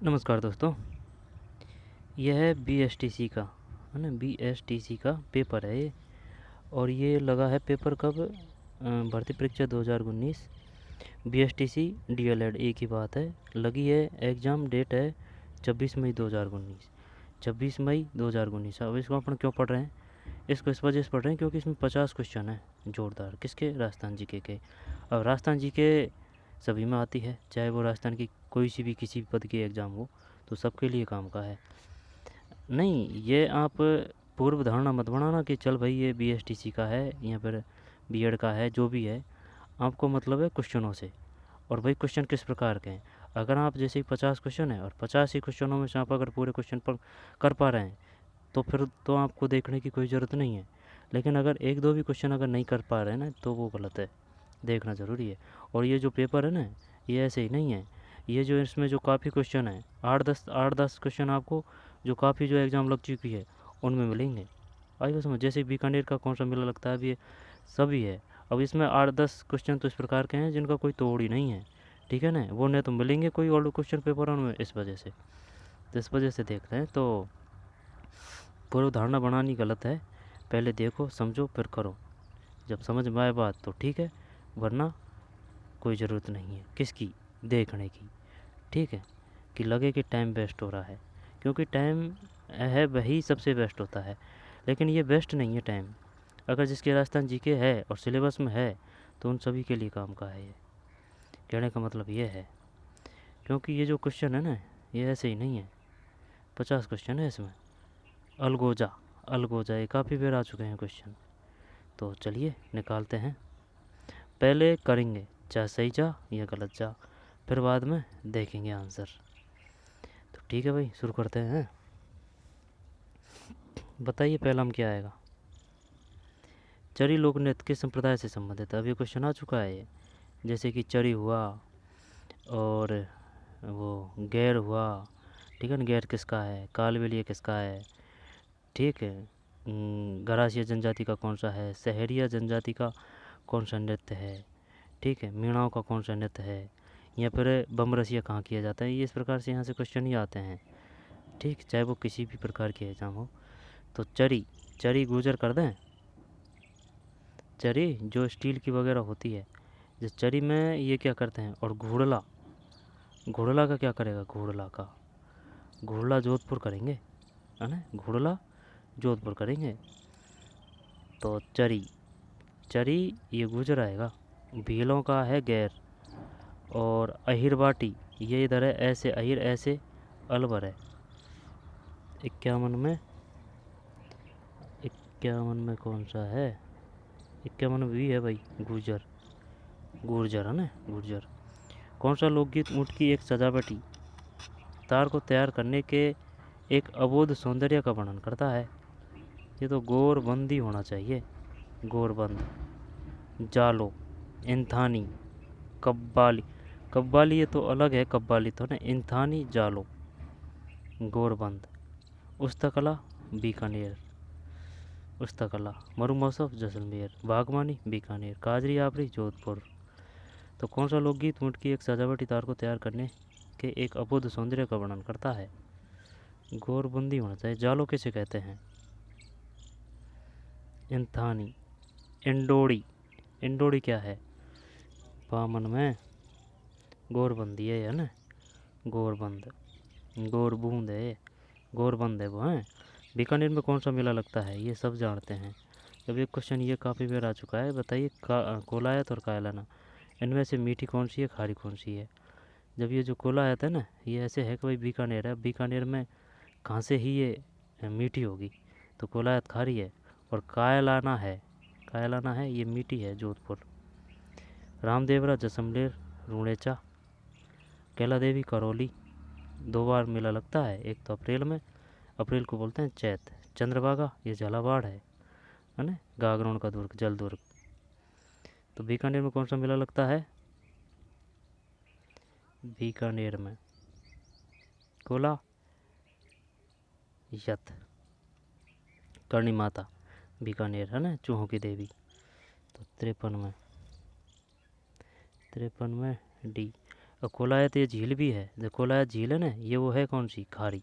नमस्कार दोस्तों। यह है बीएसटीसी का, है ना, बीएसटीसी का पेपर है ये। और ये लगा है पेपर कब? भर्ती परीक्षा 2019 बीएसटीसी डीएलएड, एक ही बात है। लगी है, एग्ज़ाम डेट है 26 मई 2019। 26 मई 2019। अब इसको अपन क्यों पढ़ रहे हैं? इसको इस वजह से पढ़ रहे हैं क्योंकि इसमें 50 क्वेश्चन है जोरदार। किसके? राजस्थान जीके के। अब राजस्थान जीके सभी में आती है, चाहे वो राजस्थान की कोई सी भी किसी भी पद की एग्ज़ाम हो, तो सबके लिए काम का है। नहीं, ये आप पूर्व धारणा मत बनाना कि चल भाई ये बीएसटीसी का है या फिर बीएड का है, जो भी है। आपको मतलब है क्वेश्चनों से। और भाई क्वेश्चन किस प्रकार के हैं? अगर आप जैसे ही 50 क्वेश्चन है और 50 ही क्वेश्चनों में से आप अगर पूरे क्वेश्चन पर कर पा रहे हैं, तो फिर तो आपको देखने की कोई ज़रूरत नहीं है। लेकिन अगर एक दो भी क्वेश्चन अगर नहीं कर पा रहे हैं ना, तो वो गलत है, देखना ज़रूरी है। और ये जो पेपर है ना, ये ऐसे ही नहीं है। ये जो इसमें जो काफ़ी क्वेश्चन है, 8-10 क्वेश्चन आपको जो काफ़ी जो एग्ज़ाम लग चुकी है उनमें मिलेंगे। आई बस समझ, जैसे बीकानेर का कौन सा मेला लगता है, अब ये सभी है। अब इसमें 8-10 क्वेश्चन तो इस प्रकार के हैं जिनका कोई तोड़ ही नहीं है, ठीक है ना। वो नहीं तो मिलेंगे कोई और क्वेश्चन पेपर में, इस वजह से। तो इस वजह से देख रहे हैं, तो पूर्व धारणा बनानी गलत है। पहले देखो, समझो, फिर करो। जब समझ में आए बात तो ठीक है, वरना कोई ज़रूरत नहीं है किसकी देखने की, ठीक है। कि लगे कि टाइम वेस्ट हो रहा है, क्योंकि टाइम है वही सबसे बेस्ट होता है। लेकिन ये बेस्ट नहीं है टाइम। अगर जिसके राजस्थान जीके है और सिलेबस में है, तो उन सभी के लिए काम का है ये। कहने का मतलब ये है, क्योंकि ये जो क्वेश्चन है ना, ये ऐसे ही नहीं है। 50 क्वेश्चन है इसमें। अलगोजा, अलगोजा, ये काफ़ी बार आ चुके हैं क्वेश्चन। तो चलिए निकालते हैं। पहले करेंगे चाहे सही जा या गलत जा, फिर बाद में देखेंगे आंसर। तो ठीक है भाई, शुरू करते हैं। बताइए पहला हम क्या आएगा? चरी लोक नृत्य किस संप्रदाय से संबंधित है? अभी क्वेश्चन आ चुका है ये। जैसे कि चरी हुआ, और वो गैर हुआ, ठीक है ना। गैर किसका है? कालबेलिया किसका है? ठीक है। गरासिया जनजाति का कौन सा है? सहरिया जनजाति का कौन सा नृत्य है? ठीक है। मीणाओं का कौन सा नृत्य है? या फिर बमरसिया कहाँ किया जाता है? ये इस प्रकार से यहाँ से क्वेश्चन ही आते हैं, ठीक, चाहे वो किसी भी प्रकार की एग्ज़ाम हो। तो चरी, चरी गुजर कर दें। चरी जो स्टील की वगैरह होती है, जिस चरी में ये क्या करते हैं। और घोड़ला, घोड़ला का क्या करेगा? घोड़ला का, घोड़ला जोधपुर करेंगे, है ना। घोड़ला जोधपुर करेंगे। तो चरी, चरी ये गुजर आएगा। भीलों का है गैर। और अहिर बाटी, ये इधर है ऐसे, अहिर ऐसे, अलवर है। 51 में, 51 में कौन सा है? 51 में भी है भाई, गुर्जर, गुर्जर है ना, गुर्जर। कौन सा लोकगीत ऊँट की एक सजावटी तार को तैयार करने के एक अबोध सौंदर्य का वर्णन करता है? ये तो गोरबंदी होना चाहिए, गोरबंद। जालो, इंथानी, कब्बाली, कब्बाली ये तो अलग है, कब्बाली तो ना। इंथानी, जालो, गोरबंद। उस्तकला, बीकानेर, उस्तकला। मरु महोत्सव, जैसलमेर। बागवानी, बीकानेर। काजरी आपरी, जोधपुर। तो कौन सा लोकगीत ऊँट की एक सजावटी तार को तैयार करने के एक अबोध सौंदर्य का वर्णन करता है? गोरबंदी होना चाहिए। जालो किसे कहते हैं? इंथानी। इंडोड़ी, इंडोड़ी क्या है? बामन में गोरबंदी है ना, गोरबंद। गोरबूंद है, गोरबंद है वो, हैं। बीकानेर में कौन सा मेला लगता है? ये सब जानते हैं। जब ये क्वेश्चन ये काफ़ी बार आ चुका है। बताइए कोलायत और कायलाना, इनमें से मीठी कौन सी है, खारी कौन सी है? जब ये जो कोलायत है ना, ये ऐसे है कि भाई बीकानेर है, बीकानेर में कहाँ से ही ये मीठी होगी? तो कोलायत खारी है। और कायलाना है, कायलाना है, ये मीठी है, जोधपुर। रामदेवरा, जैसलमेर, रूणेचा। कैला देवी, करौली। 2 बार मेला लगता है, एक तो अप्रैल में, अप्रैल को बोलते हैं चैत। चंद्रभागा, ये झालावाड़ है ना। गागरोन का दुर्ग, जल दुर्ग। तो बीकानेर में कौन सा मेला लगता है? बीकानेर में कोला यत, करणी माता, बीकानेर है ना, चूहों की देवी। तो 53 में, 53 में डी। और कोलायत ये झील भी है, जो कोलायत झील है ना, ये वो है कौन सी, खारी।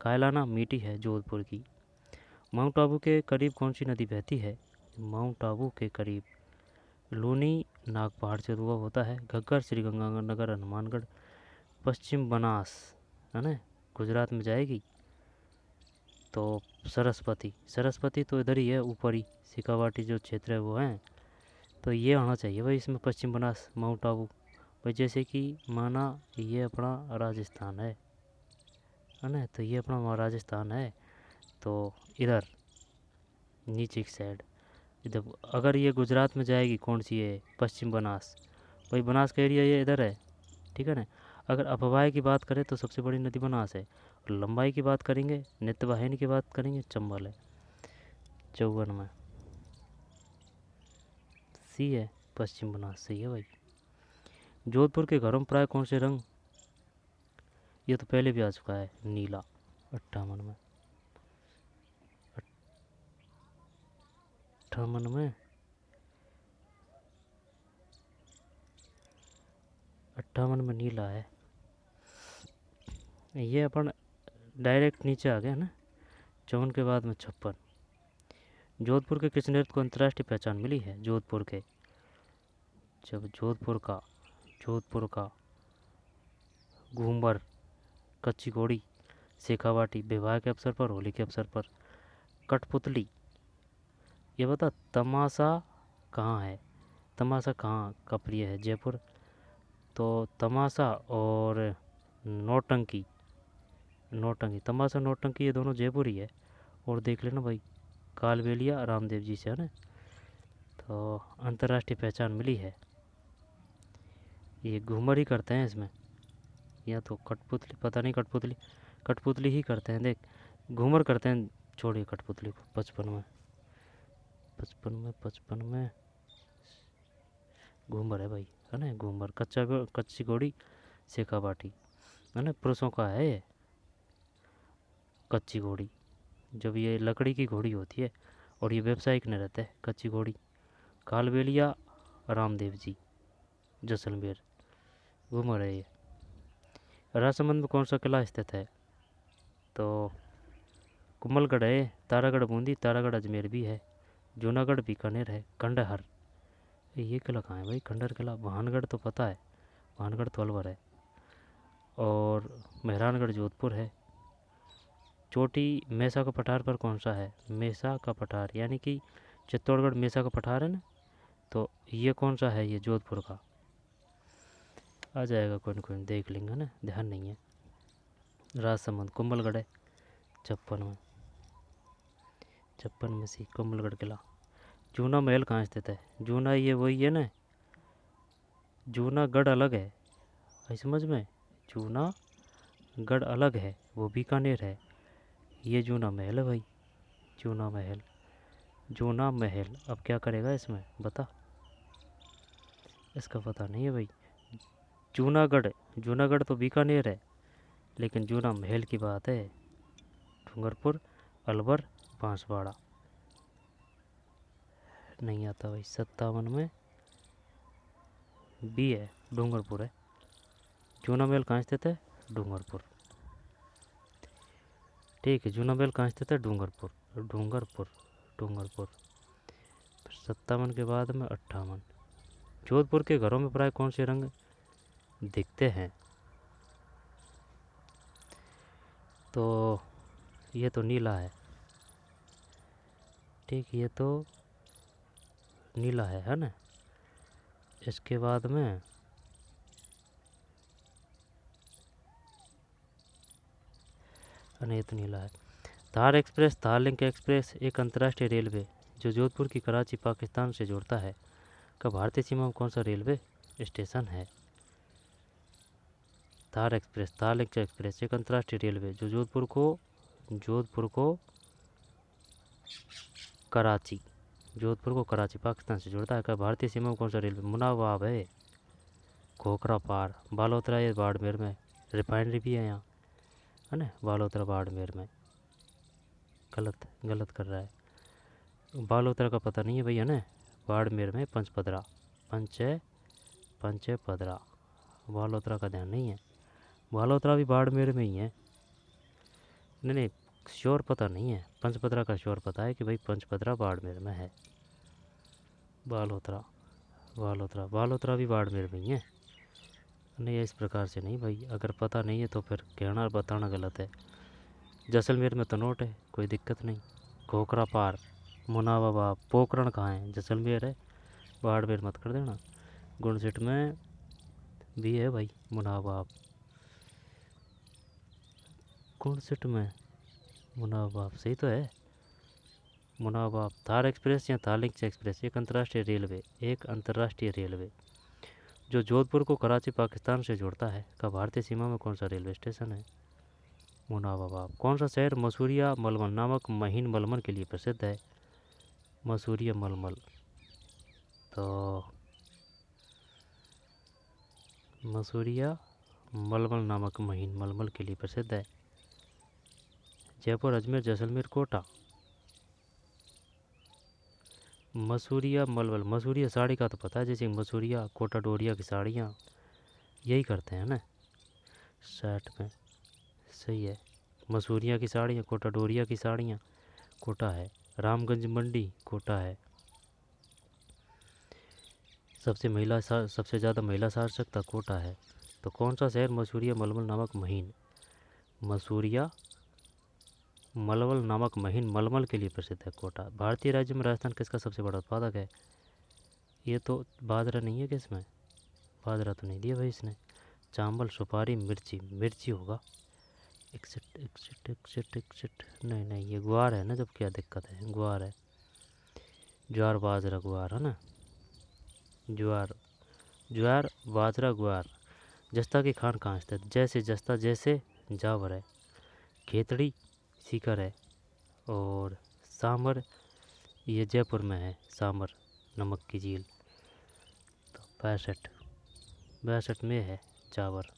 कायलाना मीठी है जोधपुर की। माउंट आबू के करीब कौन सी नदी बहती है, माउंट आबू के करीब लूनी नाग पहाड़ से उद्भव होता है। घग्गर, श्रीगंगानगर, हनुमानगढ़, पश्चिम बनास, है ना, गुजरात में जाएगी। तो सरस्वती, सरस्वती तो इधर ही है ऊपर ही, सिकावाटी जो क्षेत्र है वो है। तो ये आना चाहिए भाई इसमें, पश्चिम बनास, माउंट आबू। भाई जैसे कि माना ये अपना राजस्थान है ना, तो ये अपना राजस्थान है। तो इधर नीचे की साइड, इधर अगर ये गुजरात में जाएगी कौन सी है, पश्चिम बनास। भाई बनास का एरिया ये इधर है, ठीक है ना। अगर अफवाह की बात करें तो सबसे बड़ी नदी बनास है। और लंबाई की बात करेंगे, नित्यवाहिनी की बात करेंगे, चंबल है 54 में। सी है, पश्चिम बनास सही है भाई। जोधपुर के घरों में प्राय कौन से रंग, ये तो पहले भी आ चुका है, नीला 58 में। 58 में, 58 में नीला है। ये अपन डायरेक्ट नीचे आ गए ना, 54 के बाद में 56। जोधपुर के किस नृत्य को अंतर्राष्ट्रीय पहचान मिली है, जोधपुर के, जब जोधपुर का घूमर, कच्ची घोड़ी, शेखावाटी, विवाह के अवसर पर, होली के अवसर पर, कठपुतली। ये बता तमाशा कहाँ है, तमाशा कहाँ का प्रिय है, जयपुर। तो तमाशा और नौटंकी, नौटंकी, तमाशा नौटंकी ये दोनों जयपुर ही है। और देख लेना भाई, कालबेलिया रामदेव जी से है ना, तो अंतर्राष्ट्रीय पहचान मिली है। ये घूमर ही करते हैं इसमें, या तो कठपुतली, पता नहीं, कठपुतली, कठपुतली ही करते हैं, देख घूमर करते हैं, छोड़िए कठपुतली को। 55 में घूमर है भाई, है ना, घूमर। कच्ची घोड़ी, शेखावाटी, है ना, पुरुषों का है ये कच्ची घोड़ी। जब ये लकड़ी की घोड़ी होती है और ये व्यावसायिक न रहता है, कच्ची घोड़ी। कालबेलिया रामदेव जी, जैसलमेर, घूमर है ये। राजसमंद में कौन सा किला स्थित है, तो कुम्भलगढ़ है, तारागढ़ बूंदी, तारागढ़ अजमेर भी है, जूनागढ़ बीकानेर है, खंडहर। ये किला कहाँ है भाई, खंडहर किला, भानगढ़ तो पता है, भानगढ़ तो अलवर है। और मेहरानगढ़ जोधपुर है। चोटी मेसा का पठार पर कौन सा है, मेसा का पठार, यानी कि चित्तौड़गढ़ मेसा का पठार है ना, तो ये कौन सा है, ये जोधपुर का आ जाएगा, कोई ना कोई देख लेंगे ना, ध्यान नहीं है। राजसमंद कुंभलगढ़ है 56 में, 56 में सी कुंभलगढ़ किला। जूना महल कहाँ स्थित है, जूना ये वही है ना, जूनागढ़ अलग है, आई समझ में, जूनागढ़ अलग है, वो बीकानेर है। ये जूना महल है भाई, जूना महल, जूना महल। अब क्या करेगा इसमें बता, इसका पता नहीं है भाई। जूनागढ़, जूनागढ़ तो बीकानेर है, लेकिन जूना महल की बात है, डूंगरपुर, अलवर, बांसवाड़ा। नहीं आता भाई। 57 में बी है, डूंगरपुर है। जूना महल कहाँ स्थित है, डूंगरपुर। ठीक है, जूना महल कहाँ स्थित है, डूंगरपुर, डूंगरपुर, डूंगरपुर। 57 के बाद में 58। जोधपुर के घरों में प्राय कौन से रंग दिखते हैं, तो ये तो नीला है, ठीक, ये तो नीला है ना। इसके बाद में नहीं, तो नीला है। Thar express, Thar link express एक अंतर्राष्ट्रीय रेलवे जो जोधपुर की कराची पाकिस्तान से जोड़ता है, का भारतीय सीमा में कौन सा रेलवे स्टेशन है। Thar express, Thar link express एक अंतर्राष्ट्रीय रेलवे जो जोधपुर को कराची, जोधपुर को कराची पाकिस्तान से जोड़ता है, का भारतीय सीमा में कौन सा रेलवे, मुनावाब है, खोखरा पार, बालोतरा, ये बाड़मेर में, रिफाइनरी भी है यहाँ, है ना, बालोतरा बाड़मेर में। गलत गलत कर रहा है, बालोतरा का पता नहीं है भैया ना, बाड़मेर में पंचपदरा, पंचपदरा, बालोतरा का ध्यान नहीं है। बालोतरा भी बाड़मेर में ही है। नहीं नहीं, श्योर पता नहीं है। पंचपदरा का श्योर पता है कि भाई पंचपदरा बाड़मेर में है। बालोतरा बालोतरा बालोतरा भी बाड़मेर में ही है। नहीं, इस प्रकार से नहीं भाई, अगर पता नहीं है तो फिर कहना बताना गलत है। जैसलमेर में तो नोट है, कोई दिक्कत नहीं। खोखरा पार, मुनाबाबा, पोखरण कहाँ है? जैसलमेर है, बाड़मेर मत कर देना। गुणसिट में भी है भाई मुनाबाब, गुणसिट में मुनाबाब सही तो है। मुनाबाब थार एक्सप्रेस या थारलिंक एक्सप्रेस एक अंतर्राष्ट्रीय रेलवे जो जोधपुर को कराची पाकिस्तान से जोड़ता है का भारतीय सीमा में कौन सा रेलवे स्टेशन है? मुनाबाब। कौन सा शहर मसूरिया मलमल नामक महीन मलमल के लिए प्रसिद्ध है? मसूरिया मलमल, तो मसूरिया मलमल नामक महीन मलमल के लिए प्रसिद्ध है। जयपुर, अजमेर, जैसलमेर, कोटा। मसूरिया मलमल, मसूरिया साड़ी का तो पता है, जैसे मसूरिया कोटा डोरिया की साड़ियाँ यही करते हैं ना शर्ट में। सही है, मसूरिया की साड़ियाँ, कोटा डोरिया की साड़ियाँ कोटा है। रामगंज मंडी कोटा है। सबसे ज़्यादा महिला साक्षरता कोटा है। तो कौन सा शहर मसूरिया मलमल नामक महीन मलमल के लिए प्रसिद्ध है? कोटा। भारतीय राज्य में राजस्थान किसका सबसे बड़ा उत्पादक है? ये तो बाजरा नहीं है, किसमें बाजरा तो नहीं दिया भाई इसने। चावल, सुपारी, मिर्ची, मिर्ची होगा। एक्सिट एक्सिट एक्सिट एक्सिट, नहीं नहीं, ये ग्वार है ना, जब क्या दिक्कत है, ग्वार है। ज्वार बाजरा ग्वार है ना, ज्वार ज्वार बाजरा ग्वार। जस्ता की खान कहाँ स्थित? जैसे जस्ता जैसे जावर है। खेतड़ी सीकर है। और सामर, ये जयपुर में है सामर, नमक की झील। तो 62 में है जावर।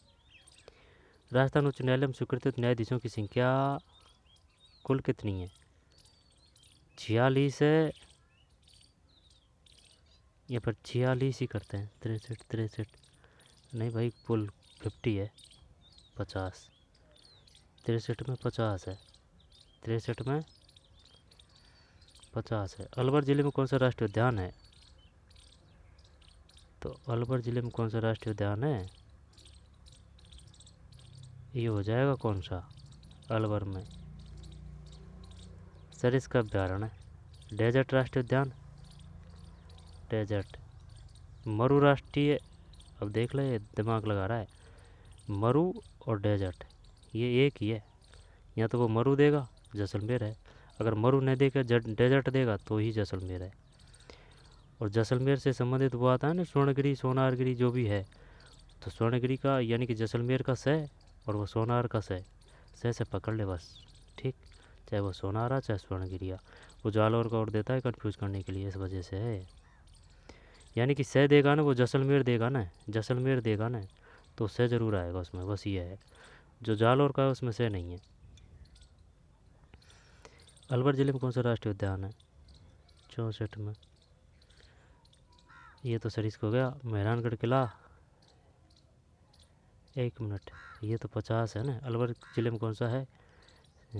राजस्थान उच्च न्यायालय में स्वीकृत न्यायाधीशों की संख्या कुल कितनी है? 46 है या फिर 46 ही करते हैं? 63 नहीं भाई, कुल 50 है, 50। 63 में 50 है, 63 में 50 है। अलवर ज़िले में कौन सा राष्ट्रीय उद्यान है? तो अलवर ज़िले में कौन सा राष्ट्रीय उद्यान है? ये हो जाएगा कौन सा अलवर में? सरिस्का अभ्यारण्य। डेजर्ट राष्ट्रीय उद्यान, डेजर्ट। मरु राष्ट्रीय, अब देख ले, दिमाग लगा रहा है। मरु और डेजर्ट ये एक ही है। या तो वो मरु देगा, जैसलमेर है। अगर मरु नहीं देगा, डेजर्ट देगा, तो ही जैसलमेर है। और जैसलमेर से संबंधित वो आता है ना, स्वर्णगिरी, सोनारगिरी जो भी है। तो स्वर्णगिरी का यानी कि जैसलमेर का स, और वो सोनार का स से पकड़ ले बस, ठीक। चाहे वो सोनारा चाहे स्वर्णगिरिया, वो जालौर का और देता है कंफ्यूज करने के लिए, इस वजह से है। यानी कि स देगा ना, वो जैसलमेर देगा ना, जैसलमेर देगा ना, तो स ज़रूर आएगा उसमें, बस ये है। जो जालौर का है उसमें स नहीं है। अलवर ज़िले में कौन सा राष्ट्रीय उद्यान है? 64 में। ये तो सरिस्का हो गया। मेहरानगढ़ किला, 1 मिनट, ये तो 50 है ना। अलवर ज़िले में कौन सा है?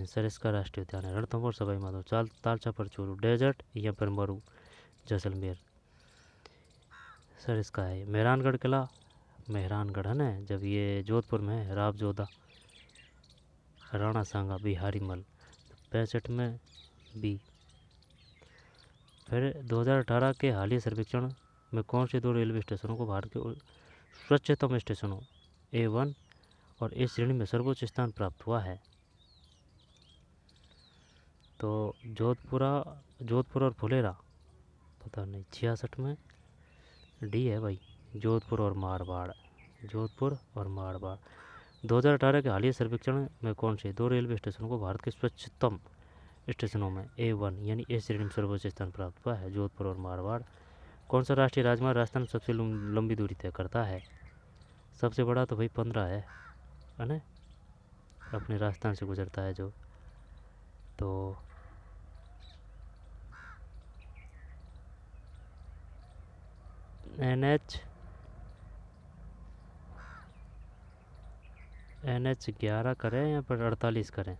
सरिस्का राष्ट्रीय उद्यान है। रणथंभौर, सवाई माधोपुर, तालचा परचूरू, डेजर्ट या फिर मरु, जैसलमेर। सरिस्का है। मेहरानगढ़ किला, मेहरानगढ़ है ना, जब ये जोधपुर में है। राव जोधा, राणा सांगा, बिहारी मल। 65 में बी। फिर 2018 के हालिया सर्वेक्षण में कौन से 2 रेलवे स्टेशनों को भारत के स्वच्छतम स्टेशनों A1 और इस श्रेणी में सर्वोच्च स्थान प्राप्त हुआ है? तो जोधपुर और फुलेरा, पता नहीं। 66 में डी है भाई, जोधपुर और मारवाड़, जोधपुर और मारवाड़। 2018 के हालिया सर्वेक्षण में कौन से 2 रेलवे स्टेशनों को भारत के स्वच्छतम स्टेशनों में A1 यानी ए श्रेणी में सर्वोच्च स्थान प्राप्त हुआ है? जोधपुर और मारवाड़। कौन सा राष्ट्रीय राजमार्ग राजस्थान में सबसे लंबी दूरी तय करता है? सबसे बड़ा तो भाई 15 है ना, अपने राजस्थान से गुजरता है जो। तो NH NH11 करें या फिर 48 करें?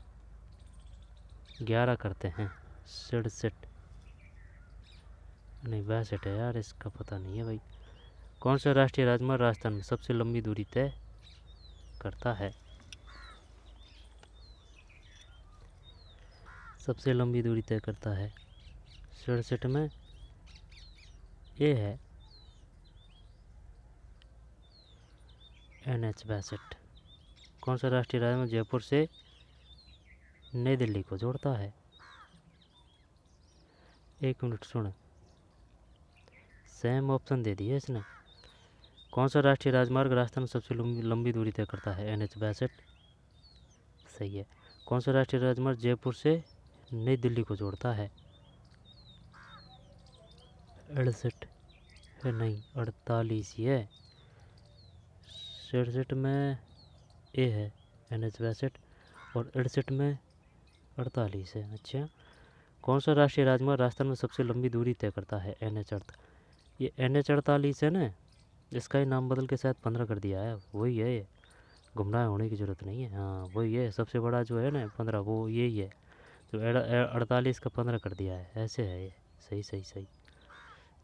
11 करते हैं। 67 नहीं 62 है यार, इसका पता नहीं है भाई। कौन सा राष्ट्रीय राजमार्ग राजस्थान में सबसे लंबी दूरी तय करता है? सबसे लंबी दूरी तय करता है 67 में ये है NH62। कौन सा राष्ट्रीय राजमार्ग जयपुर से नई दिल्ली को जोड़ता है? 1 मिनट सुन, सेम ऑप्शन दे दिए इसने। कौन सा राष्ट्रीय राजमार्ग राजस्थान में सबसे लंबी दूरी तय करता है? NH62 सही है। कौन सा राष्ट्रीय राजमार्ग जयपुर से नई दिल्ली को जोड़ता है? 68 है नहीं 48 ही है। 67 में ए है NH62 और 68 में 48 है। अच्छा, कौन सा राष्ट्रीय राजमार्ग राजस्थान में सबसे लंबी दूरी तय करता है? NH48। ये NH48 है ना, इसका ही नाम बदल के शायद 15 कर दिया है, वही है ये, गुमराह होने की ज़रूरत नहीं है। हाँ वही है, सबसे बड़ा जो है ना 15 वो यही है, तो 48 का 15 कर दिया है, ऐसे है ये। सही सही सही।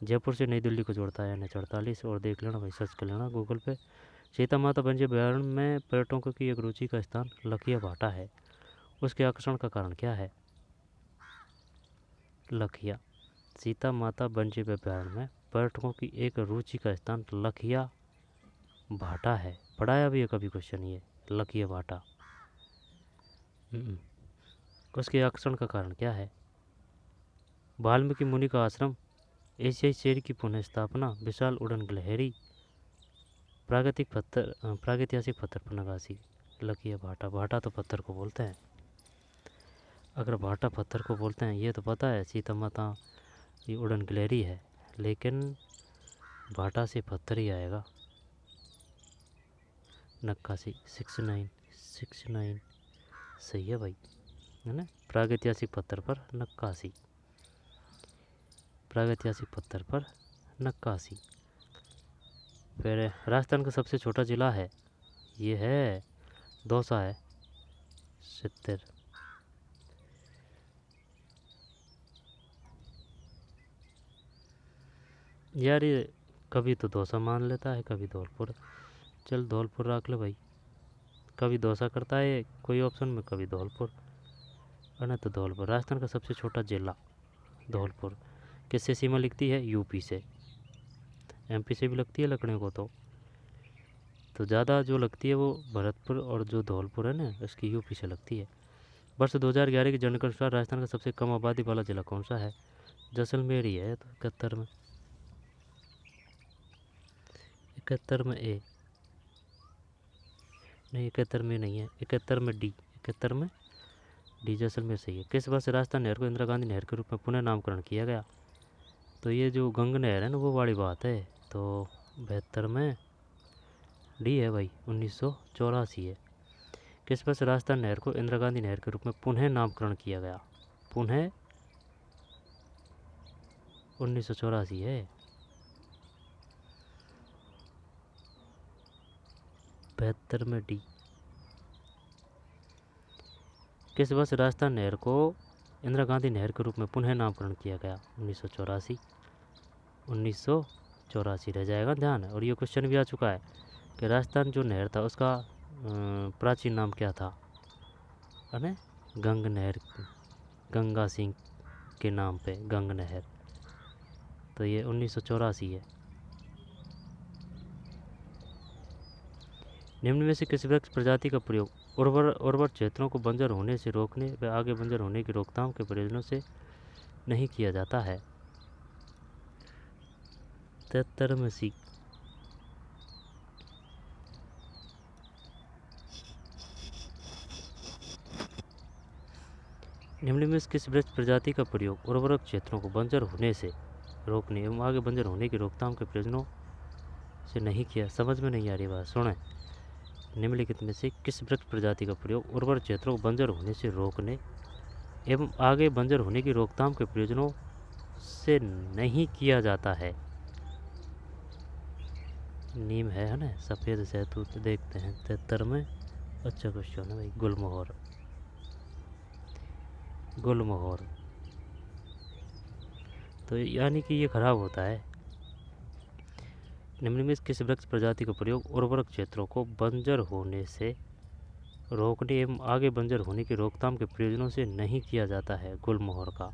जयपुर से नई दिल्ली को जोड़ता है NH48। और देख लेना भाई, सर्च कर लेना गूगल पे। सीता माता वन्य अभ्यारण्य में पर्यटकों की एक रुचि का स्थान लखिया भाटा है, उसके आकर्षण का कारण क्या है? लखिया, सीता माता वन्य अभ्यारण्य में पर्यटकों की एक रुचि का स्थान लखिया भाटा है। पढ़ाया भी है कभी क्वेश्चन ये, लखिया भाटा। उसके आकर्षण का कारण क्या है? वाल्मीकि मुनि का आश्रम, एशियाई शेर की पुनः स्थापना, विशाल उड़न गिलहरी, प्रागैतिहासिक पत्थर पर नगासी। लखिया भाटा, भाटा तो पत्थर को बोलते हैं। अगर भाटा पत्थर को बोलते हैं ये तो पता है, सीता माता ये उड़न गिलहरी है, लेकिन भाटा से पत्थर ही आएगा। नक्काशी 69 सही है भाई, है ना। प्रागैतिहासिक पत्थर पर नक्काशी, प्रागैतिहासिक पत्थर पर नक्काशी। फिर राजस्थान का सबसे छोटा जिला है, ये है दौसा है 70। यार ये कभी तो दौसा मान लेता है, कभी धौलपुर। चल धौलपुर रख ले भाई, कभी दौसा करता है कोई ऑप्शन में, कभी धौलपुर, और तो धौलपुर। राजस्थान का सबसे छोटा जिला धौलपुर, किससे सीमा लिखती है? यूपी से। MP से भी लगती है लखनऊ को, तो ज़्यादा जो लगती है वो भरतपुर, और जो धौलपुर है ना उसकी यूपी से लगती है। वर्ष 2011 की जनगणना के अनुसार राजस्थान का सबसे कम आबादी वाला जिला कौन सा है? जैसलमेर ही है, तो 71 में, 71 में ए नहीं, 71 में नहीं है, 71 में डी, 71 में डी जैसलमेर सही है। किस वर्ष राजस्थान नहर को इंदिरा गांधी नहर के रूप में पुनः नामकरण किया गया? तो ये जो गंग नहर है ना वो बड़ी बात है, तो 72 में डी है भाई, 1984 है। किस वर्ष राजस्थान नहर को इंदिरा गांधी नहर के रूप में पुनः नामकरण किया गया? पुनः 1984 है। 72 में डी। किस वर्ष राजस्थान नहर को इंदिरा गांधी नहर के रूप में पुनः नामकरण किया गया? 1984। 1984 रह जाएगा ध्यान। और ये क्वेश्चन भी आ चुका है कि राजस्थान जो नहर था उसका प्राचीन नाम क्या था, है ना? गंग नहर, गंगा सिंह के नाम पे गंग नहर, तो ये 1984 है। निम्न में से किस वृक्ष प्रजाति का प्रयोग उर्वर क्षेत्रों को बंजर होने से रोकने व आगे बंजर होने की रोकथाम के प्रयोजनों से नहीं किया जाता है? 73 में सी। निम्न में से किस वृक्ष प्रजाति का प्रयोग उर्वरक क्षेत्रों को बंजर होने से रोकने एवं आगे बंजर होने की रोकथाम के प्रयोजनों से नहीं किया? समझ में नहीं आ रही बात, सुने। निम्नलिखित में से किस वृक्ष प्रजाति का प्रयोग उर्वर क्षेत्रों को बंजर होने से रोकने एवं आगे बंजर होने की रोकथाम के प्रयोजनों से नहीं किया जाता है? नीम है ना, सफ़ेद सहतूत। देखते हैं 73 में अच्छा क्वेश्चन है भाई। गुलमोहर, गुलमोहर तो यानी कि ये खराब होता है। निम्न में किस वृक्ष प्रजाति का प्रयोग उर्वरक क्षेत्रों को बंजर होने से रोकने एवं आगे बंजर होने की रोकथाम के प्रयोजनों से नहीं किया जाता है? गुलमोहर का।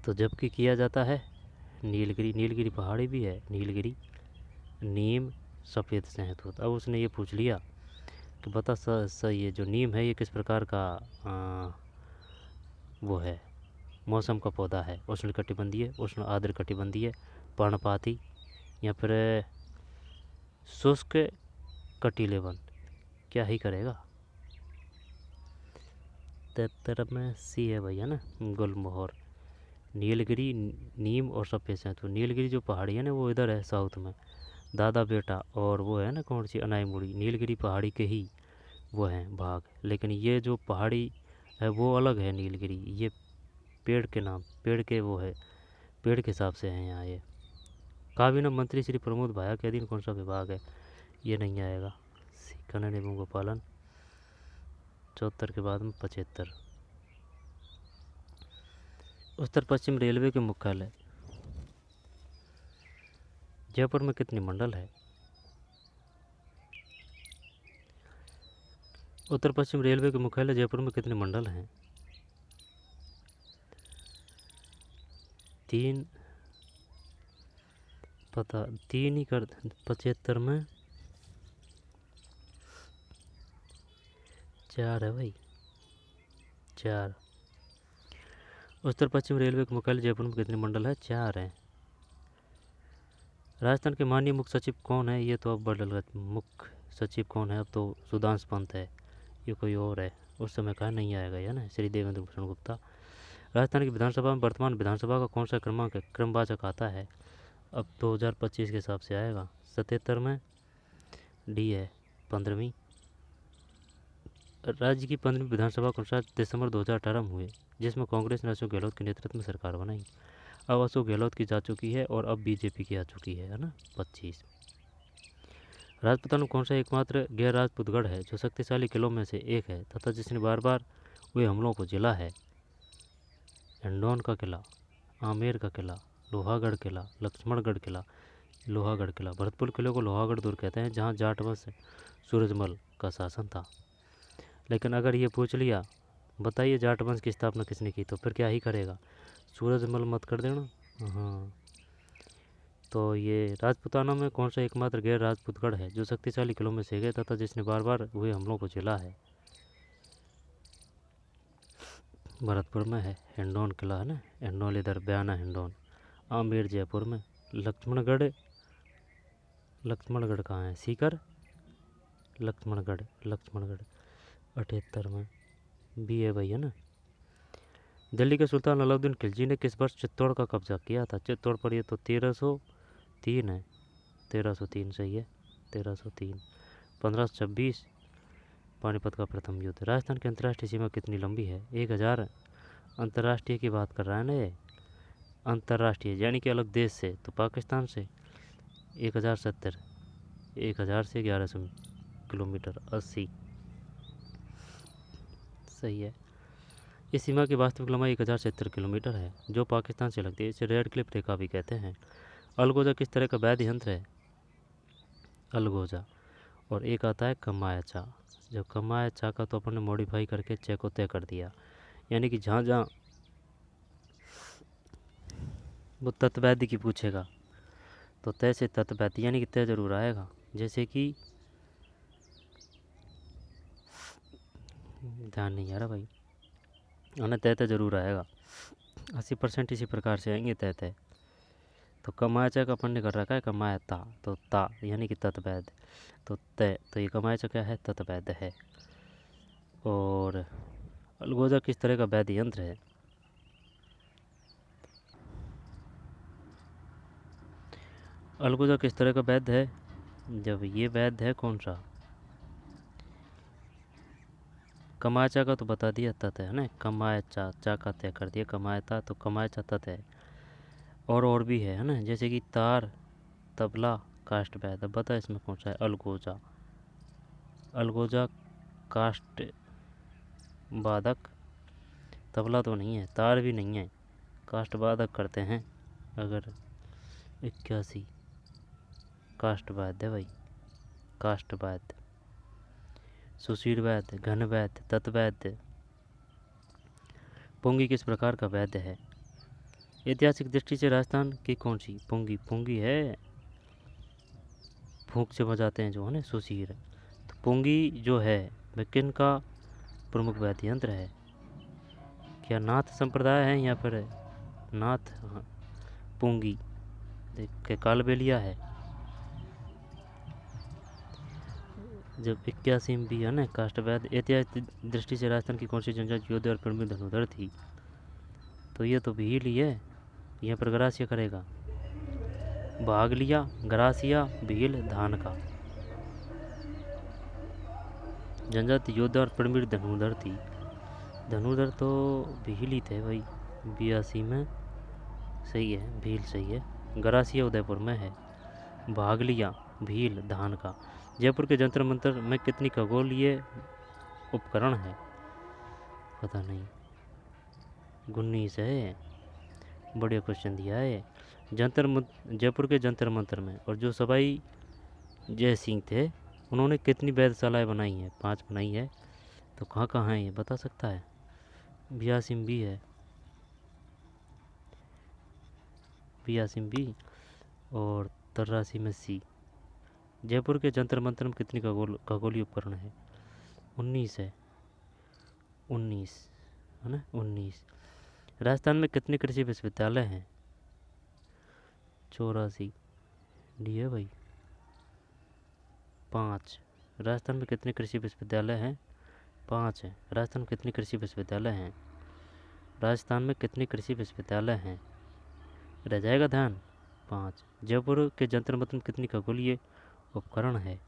तो जबकि किया जाता है नीलगिरी, नीलगिरी पहाड़ी भी है, नीलगिरी, नीम, सफ़ेद शहतूत। अब उसने ये पूछ लिया कि बता ये जो नीम है ये किस प्रकार का वो है, मौसम का पौधा है? उष्ण कटिबंधीय, उष्ण आर्द्र कटिबंधीय, पर्णपाती, या फिर शुष्क कटीले वन? क्या ही करेगा? 73 में सी है भैया ना, गुलमोहर। नीलगिरी, नीम और सफ़ेद शहतूत। नीलगिरी जो पहाड़ी है ना वो इधर है साउथ में, दादा बेटा, और वो है ना कौन सी, अनाईमुड़ी, नीलगिरी पहाड़ी के ही वो हैं भाग। लेकिन ये जो पहाड़ी है वो अलग है नीलगिरी, ये पेड़ के नाम, पेड़ के वो है, पेड़ के हिसाब से है यहाँ ये। काबीना मंत्री श्री प्रमोद भाया के अधीन कौन सा विभाग है? ये नहीं आएगा। खनन एवं गोपालन। 74 के बाद में 75। उत्तर पश्चिम रेलवे के मुख्यालय जयपुर में कितनी मंडल है? उत्तर पश्चिम रेलवे के मुख्यालय जयपुर में कितने मंडल हैं? 3। पता 3 ही कर। 75 में 4 है भाई, 4। उत्तर पश्चिम रेलवे के मुख्यालय जयपुर में कितने मंडल है? 4 हैं। राजस्थान के माननीय मुख्य सचिव कौन है? ये तो अब बदल गए। मुख्य सचिव कौन है? अब तो सुधांशु पंत है, ये कोई और है। उस समय कहा नहीं आएगा या ना, श्री देवेंद्र भूषण गुप्ता। राजस्थान की विधानसभा में वर्तमान विधानसभा का कौन सा क्रमांक है? क्रमवाचक आता है, अब 2025 के हिसाब से आएगा। 77 में डी है, 15वीं। राज्य की 15वीं विधानसभा का अनुसार दिसंबर 2018 में हुए, जिसमें कांग्रेस ने अशोक गहलोत के नेतृत्व में सरकार बनाई। अब अशोक गहलोत की जा चुकी है और अब बीजेपी की आ चुकी है ना, 25। राजपूताना में कौन सा एकमात्र गैर राजपूत गढ़ है जो शक्तिशाली किलों में से एक है तथा जिसने बार बार हुए हमलों को झेला है? हिंडौन का किला, आमेर का किला, लोहागढ़ किला, लक्ष्मणगढ़ किला, लोहागढ़ किला। भरतपुर किले को लोहागढ़ दुर्ग कहते हैं जहाँ जाट वंश सूरजमल का शासन था। लेकिन अगर ये पूछ लिया बताइए जाट वंश की स्थापना किसने की, तो फिर क्या ही करेगा, सूरजमल मत कर देना। हाँ, तो ये राजपूताना में कौन सा एकमात्र गैर राजपूत गढ़ है जो शक्तिशाली किलों में से एक है तथा जिसने बार बार हुए हमलों को झेला है? भरतपुर में है, हिंडौन किला है ना, हिंडौन इधर बयाना हिंडौन। आमेर जयपुर में। लक्ष्मणगढ़, लक्ष्मणगढ़ कहाँ है? सीकर, लक्ष्मणगढ़, लक्ष्मणगढ़ 78 में भी है भैया ना। दिल्ली के सुल्तान अलाउद्दीन खिलजी ने किस वर्ष चित्तौड़ का कब्जा किया था? चित्तौड़ पर, ये तो 1303 है, 1303 सही है, 1303। 1526 पानीपत का प्रथम युद्ध। राजस्थान की अंतर्राष्ट्रीय सीमा कितनी लंबी है? 1000। अंतर्राष्ट्रीय की बात कर रहा है ना ये, अंतर्राष्ट्रीय यानी कि अलग देश से, तो पाकिस्तान से 1070, 1000 से 1100 किलोमीटर, 80 सही है। इस सीमा की वास्तविक लंबाई 1070 किलोमीटर है जो पाकिस्तान से लगती है। इसे रेड क्लिफ रेखा भी कहते हैं। अलगोजा किस तरह का वैद्य यंत्र है? अलगोजा। और एक आता है कमायचा। जब कमायचा का तो अपन ने मॉडिफाई करके चे को तय कर दिया, यानी कि जहाँ जहाँ वो तत्वैद्य की पूछेगा तो तय से तत्वैद्य, यानी कि तय जरूर आएगा। जैसे कि ध्यान नहीं आ रहा भाई, उन्हें तय तय जरूर आएगा। 80% इसी प्रकार से आएंगे तय तय। तो कमायचा का अपन ने कर रखा है कमायता, तो ता यानी कि तत्वैद्य, तो तय, तो ये कमायचा क्या है? तत्वैद्य है। और अलगोजा किस तरह का वैद्य यंत्र है? अलगोजा किस तरह का वैद्य है? जब ये वैद्य है कौन सा, कमायचा का तो बता दिया, तत है ना, कमायचा चा का तय कर दिया, कमायता तो कमायचा तत है। और भी है ना, जैसे कि तार, तबला, काष्ठ वैद्य। अब बता इसमें कौन सा है? अलगोजा। अलगोजा काष्ठ वादक, तबला तो नहीं है, तार भी नहीं है, काष्ठ वादक करते हैं अगर 81 काष्ठ वाद्य भाई, काष्ठ वाद्य, सुशील वाद्य, घन वाद्य, तत्वाद्य। पुंगी किस प्रकार का वाद्य है? ऐतिहासिक दृष्टि से राजस्थान की कौन सी? पुंगी, पुंगी है फूंक से बजाते हैं जो है ना, सुशील। तो पुंगी जो है वह किन का प्रमुख वाद्य यंत्र है? क्या नाथ संप्रदाय है या फिर नाथ? हाँ, पुंगी देख के कालबेलिया है। जब 81 भी है ना काष्ठवाद। ऐतिहासिक दृष्टि से राजस्थान की कौन सी जनजाति योद्धा और प्रमुख धनुधर थी? तो ये तो भील ही है, यहाँ पर ग्रासिया करेगा। भाग लिया, ग्रासिया, भील, धान का। जनजाति योद्धा और प्रमुख धनुधर थी, धनुधर तो भील ही थे भाई 82 में। सही है, भील सही है। ग्रासिया उदयपुर में है। भाग लिया, भील, धान का। जयपुर के जंतर मंतर में कितनी खगोलीय उपकरण है? पता नहीं, 19 है। बढ़िया क्वेश्चन दिया है। जयपुर के जंतर मंतर में और जो सवाई जय सिंह थे उन्होंने कितनी वेधशालाएँ बनाई हैं? 5 बनाई है। तो कहाँ कहाँ है ये बता सकता है? 82 भी है, 82 भी और 83 में सी। जयपुर के जंतर मंतर में कितनी खगोलीय उपकरण है? 19 है, 19 है ना, 19। राजस्थान में कितने कृषि विश्वविद्यालय हैं? 84 डी है भाई, 5। राजस्थान में कितने कृषि विश्वविद्यालय हैं? 5 है। राजस्थान में कितने कृषि विश्वविद्यालय हैं? राजस्थान में कितने कृषि विश्वविद्यालय हैं? रह जाएगा ध्यान, 5। जयपुर के जंतर मंतर में कितनी खगोलीय उपकरण है?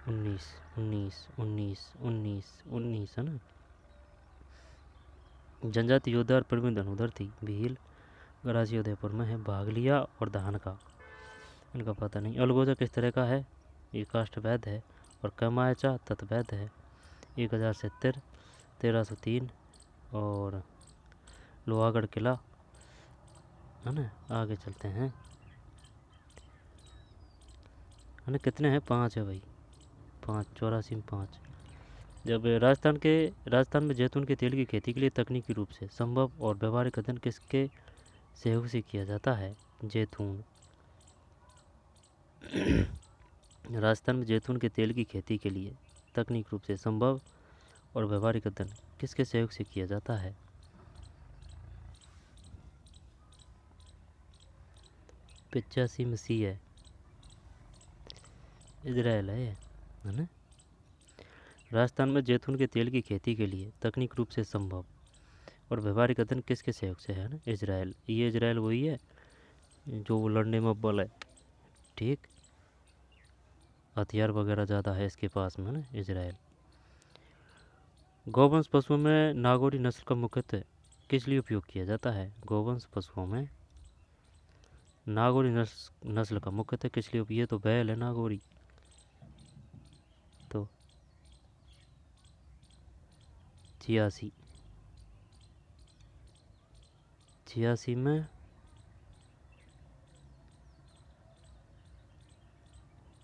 19 19 19 19 19 है ना। जनजाति योद्धा और प्रवीण धनुधर थी, भील, गरासी उदयपुर में है। भाग लिया और धान का, इनका पता नहीं। अलगोजा किस तरह का है? ये काष्ठवैध है। और कमायचा तत्वैध है। 1070, 1303 और लोहागढ़ किला है ना। आगे चलते हैं, है ना। कितने हैं? 5 है भाई, 5, 84 में 5। जब राजस्थान में जैतून के तेल की खेती के लिए तकनीकी रूप से संभव और व्यवहारिक अध्ययन किसके सहयोग से किया जाता है? जैतून। राजस्थान में जैतून के तेल की खेती के लिए तकनीक रूप से संभव और व्यवहारिक अध्ययन किसके सहयोग से किया जाता है? 85 में सी है, इजराइल है ना। राजस्थान में जैतून के तेल की खेती के लिए तकनीक रूप से संभव और व्यवहारिक अध्ययन किसके सहयोग से है ना? इजराइल। ये इजराइल वही है जो वो लड़ने में अव्वल है, ठीक। हथियार वगैरह ज़्यादा है इसके पास में ना, इजराइल। गौवंश पशुओं में नागौरी नस्ल का मुख्यतः किस लिए उपयोग किया जाता है? गौवंश पशुओं में नागौरी नस्ल का मुख्यतः किस लिए? ये तो बैल है नागौरी। तो 86 में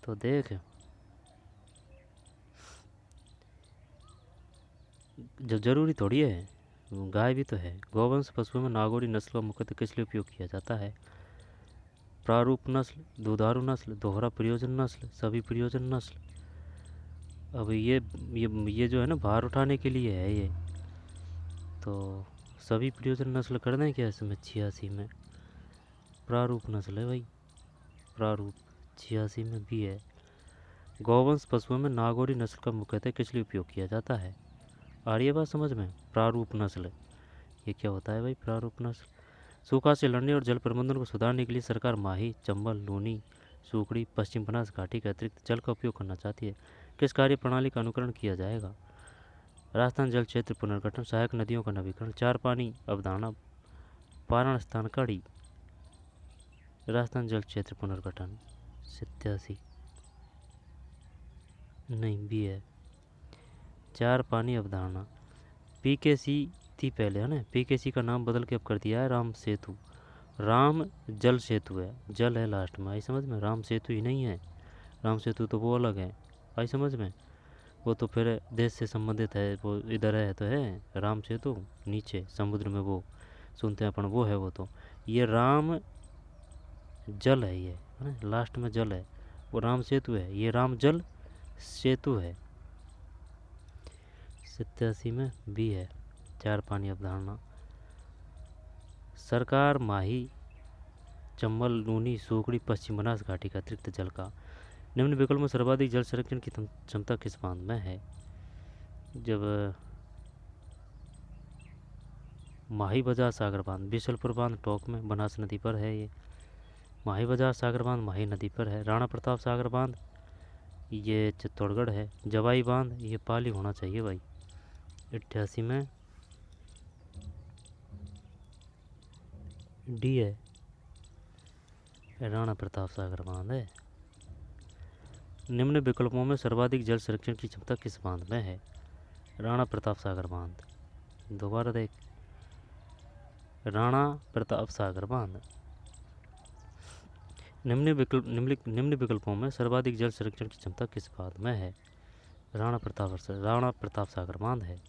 तो देख, जब जरूरी थोड़ी है, गाय भी तो है। गौवंश पशुओं में नागौरी नस्ल का मुख्यतः किस लिए उपयोग किया जाता है? प्रारूप नस्ल, दुधारू नस्ल, दोहरा प्रयोजन नस्ल, सभी प्रयोजन नस्ल। अब ये जो है ना भार उठाने के लिए है ये, तो सभी प्रयोजन नस्ल कर दें क्या इसमें? 86 में प्रारूप नस्ल है भाई, प्रारूप। 86 में भी है। गौवंश पशुओं में नागौरी नस्ल का मुख्यतः किस लिए उपयोग किया जाता है? आ रही है बात समझ में? प्रारूप नस्ल, ये क्या होता है भाई प्रारूप नस्ल? सूखा से लड़ने और जल प्रबंधन को सुधारने के लिए सरकार माही, चंबल, नूनी, सूखड़ी, पश्चिम बनास घाटी के अतिरिक्त जल का उपयोग करना चाहती है। किस कार्य प्रणाली का अनुकरण किया जाएगा? राजस्थान जल क्षेत्र पुनर्गठन, सहायक नदियों का नवीकरण, चार पानी अवधारणा, पारण स्थान कड़ी। राजस्थान जल क्षेत्र पुनर्गठन 87। नहीं, बी है। चार पानी अवधारणा, पीकेसी थी पहले, है ना। पीकेसी का नाम बदल के अब कर दिया है राम सेतु। राम जल सेतु है, जल है लास्ट में, आई समझ में। राम सेतु ही नहीं है, राम सेतु तो वो अलग है, आई समझ में। वो तो फिर देश से संबंधित है, वो इधर है तो है। राम सेतु नीचे समुद्र में वो सुनते हैं अपन, वो है वो तो। ये राम जल है, ये है ना, लास्ट में जल है, वो राम सेतु है, ये राम जल सेतु है। 87 में बी है, चार पानी अवधारणा। सरकार माही, चंबल, नूनी, सोगड़ी, पश्चिम बनास घाटी का अतिरिक्त जल का निम्न विकल्प में सर्वाधिक जल संरक्षण की क्षमता किस बांध में है। जब माही बाजार सागर बांध, बिशलपुर बांध टोंक में बनास नदी पर है ये। माही बाजार सागर बांध माही नदी पर है। राणा प्रताप सागर बांध ये चित्तौड़गढ़ है। जवाई बांध ये पाली होना चाहिए भाई। 88 में डी है, राणा प्रताप सागर बांध है। निम्न विकल्पों में सर्वाधिक जल संरक्षण की क्षमता किस बांध में है। राणा प्रताप सागर बांध, दोबारा देख, राणा प्रताप सागर बांध। निम्न विकल्पों में सर्वाधिक जल संरक्षण की क्षमता किस बांध में है। राणा प्रताप सागर बांध है।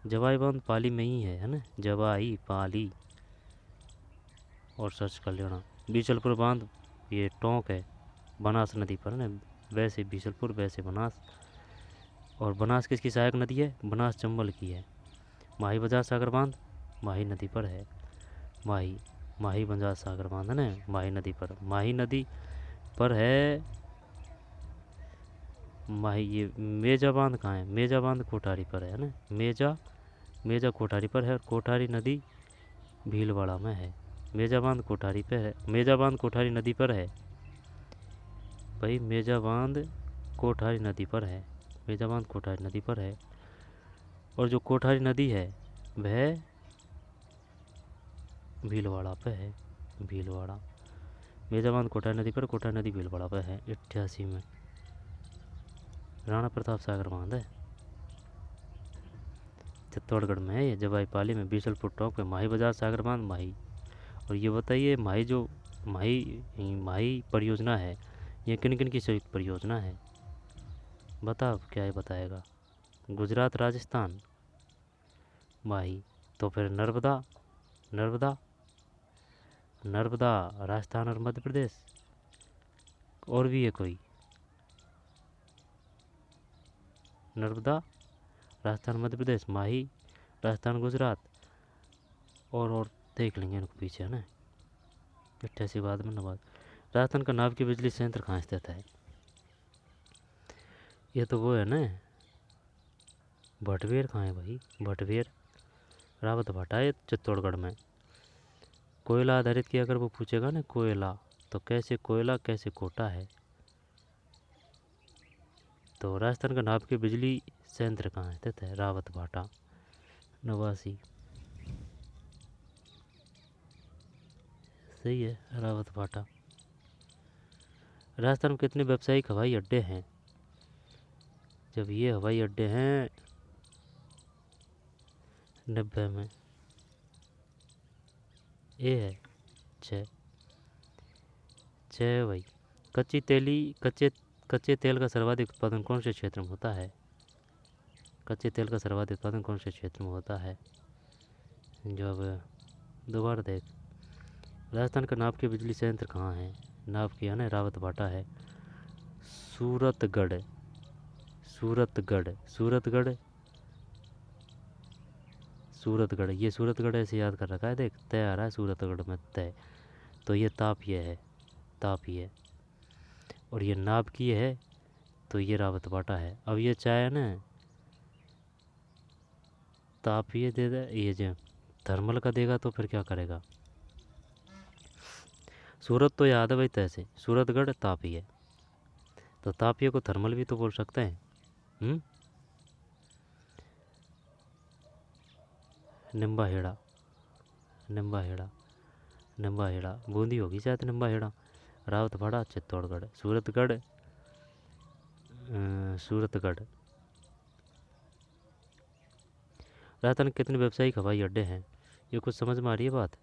जवाई बांध पाली में ही है ना, जवाई पाली, और सर्च कर लेना। बीचलपुर बांध ये टोंक है, बनास नदी पर ना, वैसे बीचलपुर वैसे बनास। और बनास किसकी सहायक नदी है, बनास चंबल की है। माही बाजार सागर बांध माही नदी पर है। माही बाजार सागर बांध है ना, माही नदी पर, माही नदी पर है। माही ये मेजा बांध कहाँ है, मेजा बांध कोठारी पर है ना, मेजा कोठारी पर है, और कोठारी नदी भीलवाड़ा में है। मेजा बांध कोठारी पे है, मेजा बांध कोठारी नदी पर है भाई, मेजा बांध कोठारी नदी पर है, मेजा बांध कोठारी नदी पर है। और जो कोठारी नदी है वह भीलवाड़ा पे है, भीलवाड़ा। मेजा बांध कोठारी नदी पर, कोठारी नदी भीलवाड़ा पे है। 88 में राणा प्रताप सागर बांध है, चित्तौड़गढ़ में है ये। जवाई पाली में, बीसलपुर टोंक पे, माही बाजार सागर बांध माही। और ये बताइए माही परियोजना है, ये किन किन की संयुक्त परियोजना है, बताओ क्या ये बताएगा। गुजरात, राजस्थान, माही। तो फिर नर्मदा, नर्मदा नर्मदा राजस्थान और मध्य प्रदेश। और भी है कोई, नर्मदा राजस्थान मध्य प्रदेश, माही राजस्थान गुजरात, और देख लेंगे इनको पीछे, है ना। 88 बाद में नवाद। राजस्थान का नाभिकीय बिजली संयंत्र कहाँ स्थित है। ये तो वो है ना, भटवेर कहाँ है भाई, भटवेर रावत भाटा है चित्तौड़गढ़ में। कोयला आधारित की अगर वो पूछेगा ना, कोयला, तो कैसे कोयला कैसे कोटा है। तो राजस्थान का नाभिकीय बिजली संयंत्र कहाँ स्थित है, रावत भाटा। 89 सही है, रावत भाटा। राजस्थान में कितने व्यावसायिक हवाई अड्डे हैं। जब ये हवाई अड्डे हैं 90 में, ए है 6 भाई। कच्चे तेल का सर्वाधिक उत्पादन कौन से क्षेत्र में होता है। कच्चे तेल का सर्वाधिक उत्पादन कौन से क्षेत्र में होता है। जब दोबारा देख, राजस्थान का नाभिकीय बिजली संयंत्र कहाँ है, नाभिकीय है ना, रावत भाटा है। सूरतगढ़, ये सूरतगढ़ ऐसे याद कर रखा है, देख तय आ रहा है सूरतगढ़ में तय, तो ये तापीय है, तापीय। और ये नाभिकीय है, तो ये रावत भाटा है। अब ये चाहे ना तापीय दे दे, ये जो थर्मल का देगा तो फिर क्या करेगा। सूरत तो याद है भाई तय से, सूरतगढ़ तापीय, तो तापीय को थर्मल भी तो बोल सकते हैं। निम्बाहेड़ा, बूंदी होगी शायद निम्बाहेड़ा। रावत भाड़ा चित्तौड़गढ़, सूरतगढ़ सूरतगढ़। राजस्थान के कितने व्यावसायिक हवाई अड्डे हैं? ये कुछ समझ में आ रही है बात?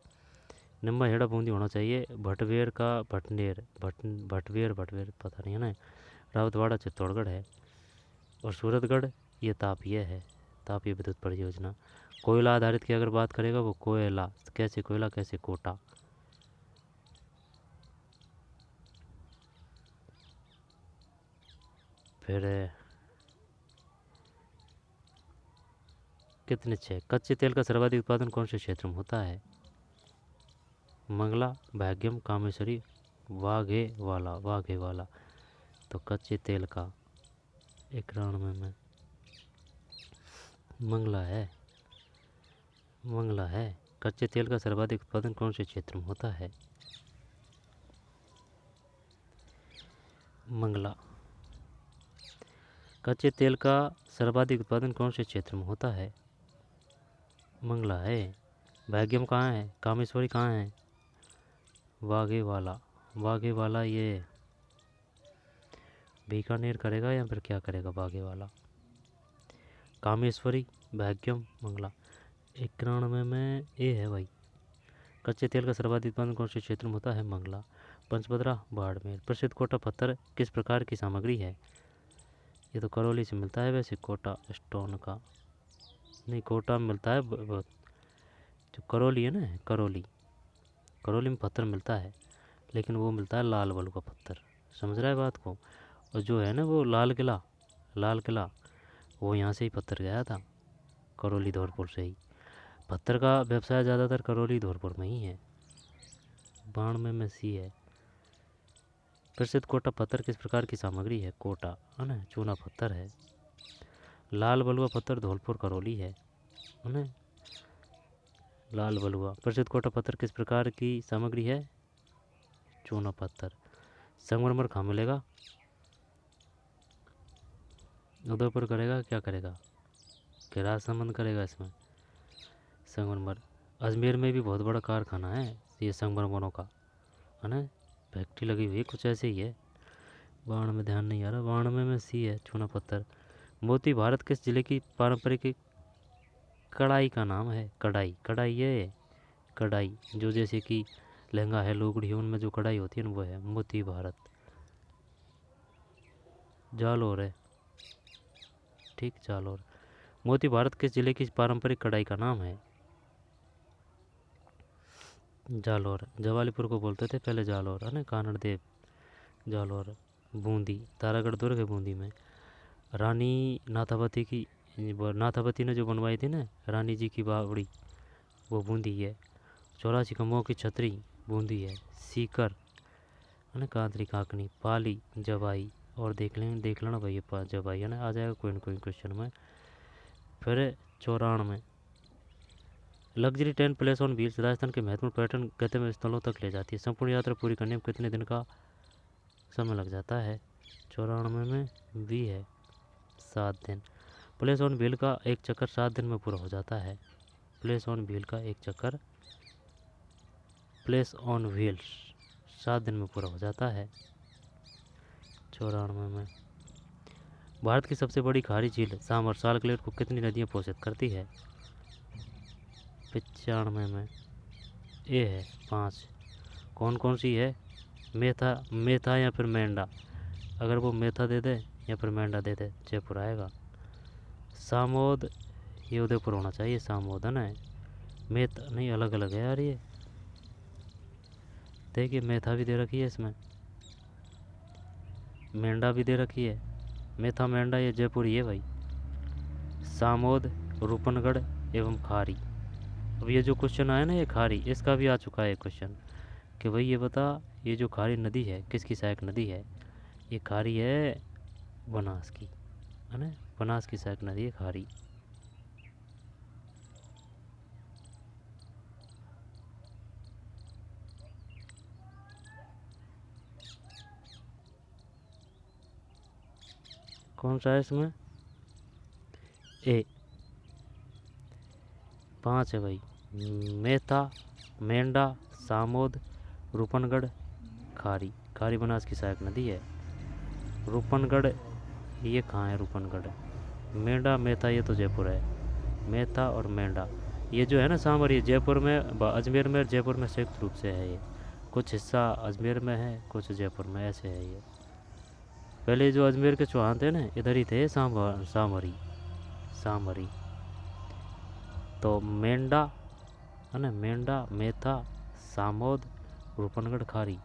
निम्बा हेड़ा बूंदी होना चाहिए। भटवेर का भटनेर, भटवेर पता नहीं है ना। रावतवाड़ा चित्तौड़गढ़ है। और सूरतगढ़ ये तापीय है, तापीय विद्युत परियोजना। कोयला आधारित की अगर बात करेगा वो कोयला, कैसे कोयला कैसे कोटा। फिर कितने 6। कच्चे तेल का सर्वाधिक उत्पादन कौन से क्षेत्र में होता है? मंगला, भाग्यम, कामेश्वरी, वाघेवाला। तो कच्चे तेल का 91 में मंगला है। कच्चे तेल का सर्वाधिक उत्पादन कौन से क्षेत्र में होता है? मंगला। कच्चे तेल का सर्वाधिक उत्पादन कौन से क्षेत्र में होता है? मंगला है। भाग्यम कहाँ है? कामेश्वरी कहाँ है? वाघेवाला ये बीकानेर करेगा या फिर क्या करेगा? वाघेवाला। कामेश्वरी, भाग्यम, मंगला। 91 में ए है भाई। कच्चे तेल का सर्वाधिक उत्पादन कौन से क्षेत्र में होता है? मंगला। पंचभद्रा, बाड़मेर। प्रसिद्ध कोटा पत्थर किस प्रकार की सामग्री है? ये तो करौली से मिलता है वैसे, कोटा स्टोन का नहीं, कोटा में मिलता है जो करौली है ना, करौली में पत्थर मिलता है, लेकिन वो मिलता है लाल बलुआ का पत्थर। समझ रहा है बात को? और जो है ना वो लाल किला वो यहाँ से ही पत्थर गया था, करौली धौलपुर से ही। पत्थर का व्यवसाय ज़्यादातर करौली धौलपुर में ही है। 92 में सी है। प्रसिद्ध कोटा पत्थर किस प्रकार की सामग्री है? कोटा है ना, चूना पत्थर है। लाल बलुआ पत्थर धौलपुर करौली है ना, लाल बलुआ। प्रसिद्ध कोटा पत्थर किस प्रकार की सामग्री है? चूना पत्थर। संगमरमर कहाँ मिलेगा? उदयपुर करेगा, क्या करेगा? किराया संबंध करेगा इसमें। संगमरमर। अजमेर में भी बहुत बड़ा कारखाना है ये संगमरमरों का, है ना, फैक्ट्री लगी हुई है, कुछ ऐसे ही है। 92 में ध्यान नहीं आ रहा। 92 में सी है, चूना पत्थर। मोती भारत किस जिले की पारंपरिक कढ़ाई का नाम है? कढ़ाई जो जैसे कि लहंगा है, लुगड़ी है, उनमें जो कढ़ाई होती है ना वो है मोती भारत। जालोर है, ठीक, जालोर। मोती भारत किस जिले की पारंपरिक कढ़ाई का नाम है? जालोर। जवालीपुर को बोलते थे पहले जालोर, है ना, कानड़ देव। जालोर। बूंदी, तारागढ़ दुर्ग है बूंदी में। रानी नाथावती ने जो बनवाई थी ना रानी जी की बावड़ी, वो बूंदी है। 84 खम्भों की छतरी बूंदी है। सीकर, है ना, कांतरी काकनी। पाली, जवाई। और देख लेना भाई, ये जवाई है ना, आ जाएगा कोई ना कोई क्वेश्चन में। फिर 94 luxury train place on wheels Rajasthan के महत्वपूर्ण पर्यटन गंतव्य स्थलों तक ले जाती है। संपूर्ण यात्रा पूरी करने में कितने दिन का समय लग जाता है? 94 में बी है, 7 दिन। प्लेस ऑन व्हील का एक चक्कर 7 दिन में पूरा हो जाता है। प्लेस ऑन व्हील का एक चक्कर, प्लेस ऑन व्हील्स 7 दिन में पूरा हो जाता है। 94 में भारत की सबसे बड़ी खारी झील सामर सालकलेट को कितनी नदियाँ पोषित करती है? 95 में ए है, 5। कौन कौन सी है? मेथा या फिर मेंढा। अगर वो मेथा दे दे या फिर मेंढा दे दे, जयपुर आएगा। सामोद, ये उदयपुर होना चाहिए, सामोद है ना। मेथा नहीं, अलग अलग है यार ये। देखिए मेथा भी दे रखी है इसमें, मेंढा भी दे रखी है। मेथा मेंढा ये जयपुर ही है भाई। सामोद, रूपनगढ़ एवं खारी। अब ये जो क्वेश्चन आया ना ये खारी, इसका भी आ चुका है क्वेश्चन कि भाई ये बता, ये जो खारी नदी है किसकी सहायक नदी है? ये खारी है बनास की, है ना, बनास की सहायक नदी है खारी। कौन सा है इसमें? ए, 5 है भाई। मेथा, मेंढा, सामोद, रूपनगढ़, खारी। खारी बनास की सहायक नदी है। रूपनगढ़ ये कहाँ है? रूपनगढ़। मेंढा मेहता ये तो जयपुर है। मेहता और मेंढा ये जो है ना सांभर, ये जयपुर में, अजमेर में और जयपुर में संयुक्त रूप से है ये। कुछ हिस्सा अजमेर में है, कुछ जयपुर में, ऐसे है ये। पहले जो अजमेर के चौहान थे ना, इधर ही थे सांभरी। सांभरी। तो मेंढा है ना, मेंढा, मेथा, सामोद, रूपनगढ़, खारी,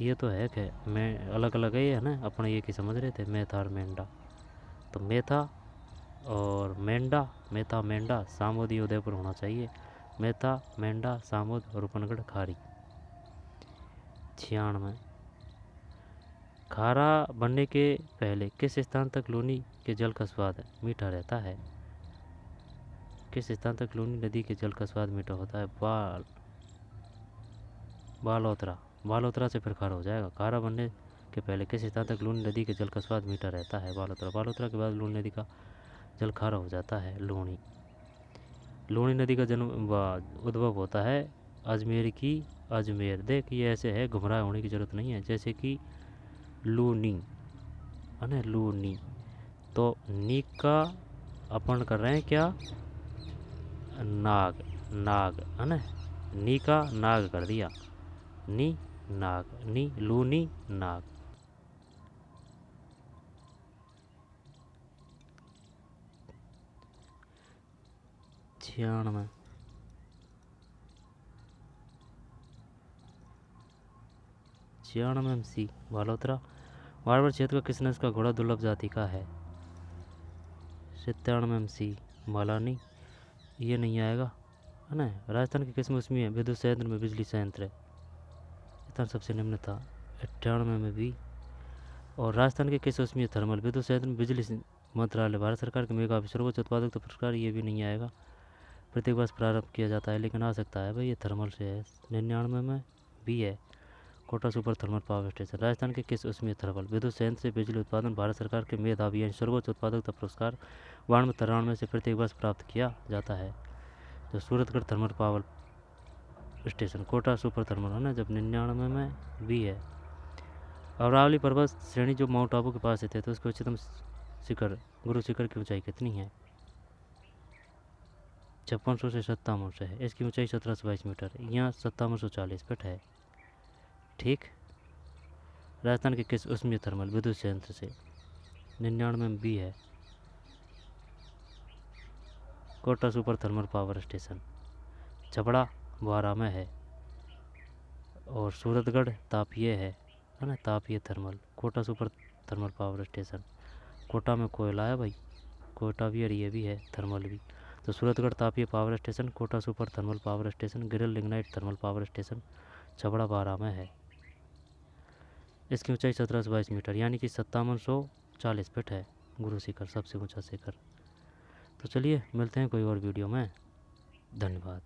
ये तो है कि मैं अलग अलग है ये, है ना, अपने ये की समझ रहे थे मेथा और मेंढा। तो मेथा और मेंढा, मेथा मेंढा, सामोद ये उदयपुर होना चाहिए। मेथा, मेंढा, सामोद, रूपनगढ़, खारी। 96। खारा बनने के पहले किस स्थान तक लूनी के जल का स्वाद मीठा रहता है? किस स्थान तक लूनी नदी के जल का स्वाद मीठा होता है? बालोतरा। बालोतरा से फिर खारा हो जाएगा। खारा बनने के पहले किस स्थान तक लूनी नदी के जल का स्वाद मीठा रहता है? बालोतरा। बालोतरा के बाद लूनी नदी का जल खारा हो जाता है, लूनी। लूनी नदी का जन्म उद्भव होता है अजमेर की अजमेर। देख ये ऐसे है, गुमराह होने की ज़रूरत नहीं है। जैसे कि लूनी है ना, लूनी। तो नी का अपन कर रहे हैं क्या? नाग। नाग है ना, नी का नाग कर दिया। नी नाग, नी लूनी नाग। 96। 96 MC बालोतरा। मारवाड़ क्षेत्र का किस नस्ल का घोड़ा दुर्लभ जाति का है? 97 MC मालानी, ये नहीं आएगा, है ना। राजस्थान के किस मौसमी है विद्युत संयंत्र में बिजली संयंत्र? इतना सबसे निम्न था। 98 में भी। और राजस्थान के किस उसमें थर्मल विद्युत संयंत्र में बिजली मंत्रालय भारत सरकार के मेगा सर्वोच्च उत्पादक पुरस्कार? ये भी नहीं आएगा। प्रत्येक वर्ष प्रारंभ किया जाता है, लेकिन आ सकता है भाई, ये थर्मल से है। 99 में भी है। Kota super thermal power station. Rajasthan के किस उसमें थर्मल विद्युत संयंत्र से बिजली उत्पादन भारत सरकार के मेधा अभियान सर्वोच्च उत्पादकता पुरस्कार 92-93 से प्रत्येक वर्ष प्राप्त किया जाता है? जो Suratgarh thermal power station. Kota super thermal है ना, जब 99 में भी है। अरावली पर्वत श्रेणी जो माउंट आबू के पास स्थित है, तो उसकी उच्चतम शिखर गुरु शिखर की ऊंचाई कितनी है? 5600 से 5700 है। इसकी ऊंचाई 1722 मीटर। यहाँ 5740 फीट है। ठीक। राजस्थान के किस उष्मीय थर्मल विद्युत संयंत्र से? 99 में भी है। Kota super thermal power station. Chhapra Bara में है। और सूरतगढ़ तापीय है ना, तापीय thermal. Kota super thermal power station. Kota में कोयला है भाई, कोयटा भी और ये भी है थर्मल भी। तो सूरतगढ़ तापीय power station, Kota super thermal power station, Giral lignite thermal power station, Chhabra Baran में है। इसकी ऊंचाई 1722 मीटर यानी कि 5740 फीट है गुरु शिखर, सबसे ऊंचा शिखर। तो चलिए मिलते हैं कोई और वीडियो में। धन्यवाद।